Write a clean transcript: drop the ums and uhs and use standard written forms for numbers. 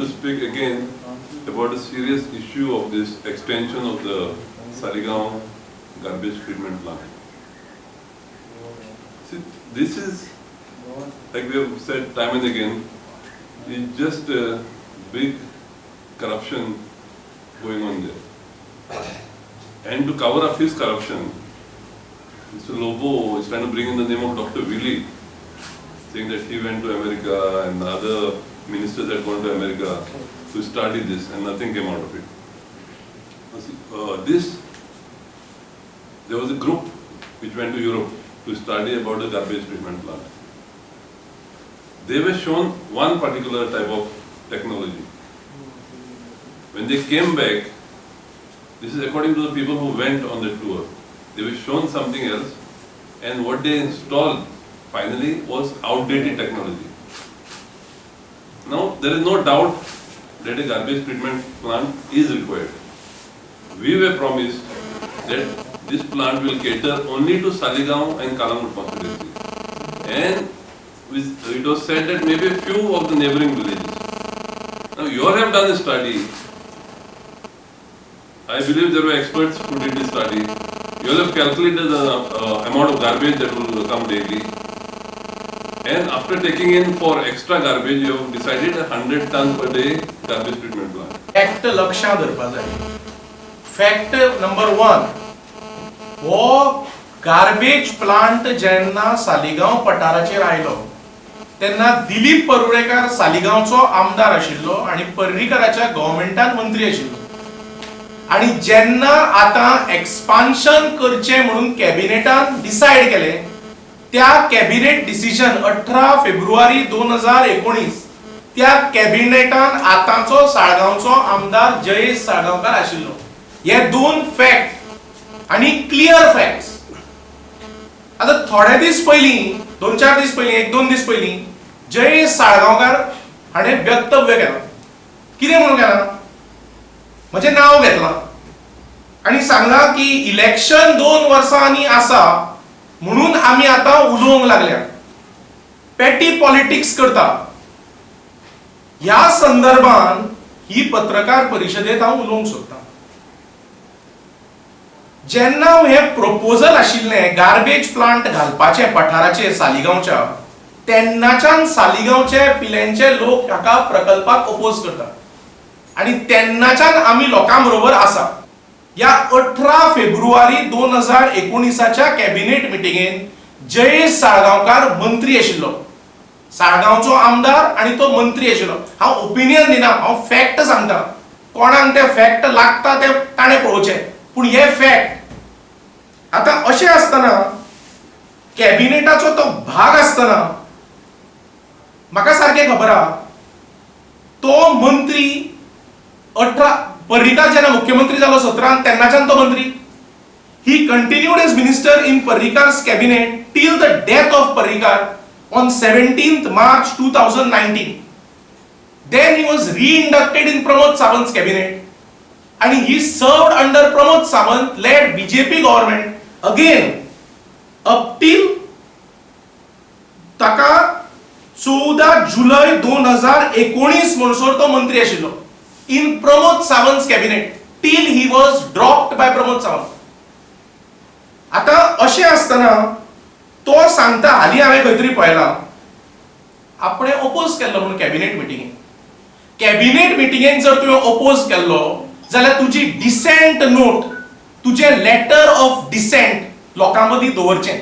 to speak again about the serious issue of this extension of the Saligaon garbage treatment plant. See, this is, like we have said time and again, is just a big corruption going on there. And to cover up his corruption, Mr. Lobo is trying to bring in the name of Dr. Willy, saying that he went to America and the other ministers had gone to America to study this and nothing came out of it. There was a group which went to Europe to study about the garbage treatment plant. They were shown one particular type of technology. When they came back, this is according to the people who went on the tour, they were shown something else, and what they installed finally was outdated technology. Now, there is no doubt that a garbage treatment plant is required. We were promised that this plant will cater only to Saligaon and Kalamur constituency. And it was said that maybe a few of the neighboring villages. Now, you all have done a study. I believe there were experts who did this study. You all have calculated the amount of garbage that will come daily. And after taking in for extra garbage, you have decided 100 tons per day garbage treatment plant. Fact लक्षात धरपा जाय. Fact number 1, हो garbage plant जेन्ना सालिगांव पठाराचेर आयलो तेन्ना दिलीप परुळेकर सालिगांवचो आमदार आशिल्लो आणि पर्रीकराच्या गव्हर्नमेंटान मंत्री आशिल्लो. आणि जेन्ना आता एक्सपान्शन करचे म्हणून कॅबिनेटान डिसाइड केले, त्या कॅबिनेट डिसिजन 18 फेब्रुवारी 2019 त्या कॅबिनेटान आतांचो साळगांवचो आमदार जयेश साळगांवकार आशिल्लो. हे दोन फॅक्ट आणि क्लियर फॅक्ट्स. आता थोडे दीस पयलीं, 2-4 दीस पयलीं, 1-2 दीस पयलीं जयेश साळगांवकार हाणें वक्तव्य केलां. कितें म्हणून केलां? म्हजें नांव घेतलां आनी सांगलां की इलेक्शन 2 वर्सां आनी आसा म्हणून आमी आतां उलोवंक लागल्या, पेटी पॉलिटिक्स करता. ह्या संदर्भान ही पत्रकार परिशदेंत हांव उलोवंक सोदतां. जेन्ना हे प्रपोजल आशिल्लें गार्बेज प्लांट घालपाचें पठाराचेर सालिगांवच्या, तेन्नाच्यान सालिगांवचे पिलेंचे लोक हाका प्रकल्पाक ओपोज करता आणि तेन्नाच्यान आमी लोकां बरोबर आसा. या 18 फेब्रुवारी 2019च्या कॅबिनेट मिटिंगेन जयेश साळगांवकार मंत्री आशिल्लो, साळगांवचो आमदार आणि तो मंत्री आशिल्लो. हांव ओपिनियन दिना, हांव फॅक्ट सांगता. कोणाक ते फॅक्ट लागता ते ताणें पळोवचें, पूण हे फॅक्ट. आता अशें आसतना कॅबिनेटाचो तो भाग आसतना म्हाका सारकें खबर आहा तो मंत्री 18 पर्रीकार जेन्ना मुख्यमंत्री जालो 17 तेन्नाच्यान तो मंत्री. He continued as minister in Parrikar's cabinet till the death of Parrikar on 17th March 2019. Then he was re-inducted in Pramod Sawant's cabinet and he served under Pramod Sawant led BJP government again up till ताका 14 जुलै 2019 म्हणसर तो मंत्री आशिल्लो in Pramod Sawant's cabinet till he was dropped by Pramod Sawant. आता अशें आसतना तो सांगता, हालीं हांवें खंय तरी पळयलां, आपणे ओपोज केल्लो म्हणून कॅबिनेट मिटिंगेन. कॅबिनेट मिटिंगेन जर तुवें ओपोज केल्लो जाल्यार तुजी डिसेंट नोट, तुजें लेटर ऑफ डिसेंट लोकां मदीं दवरचें.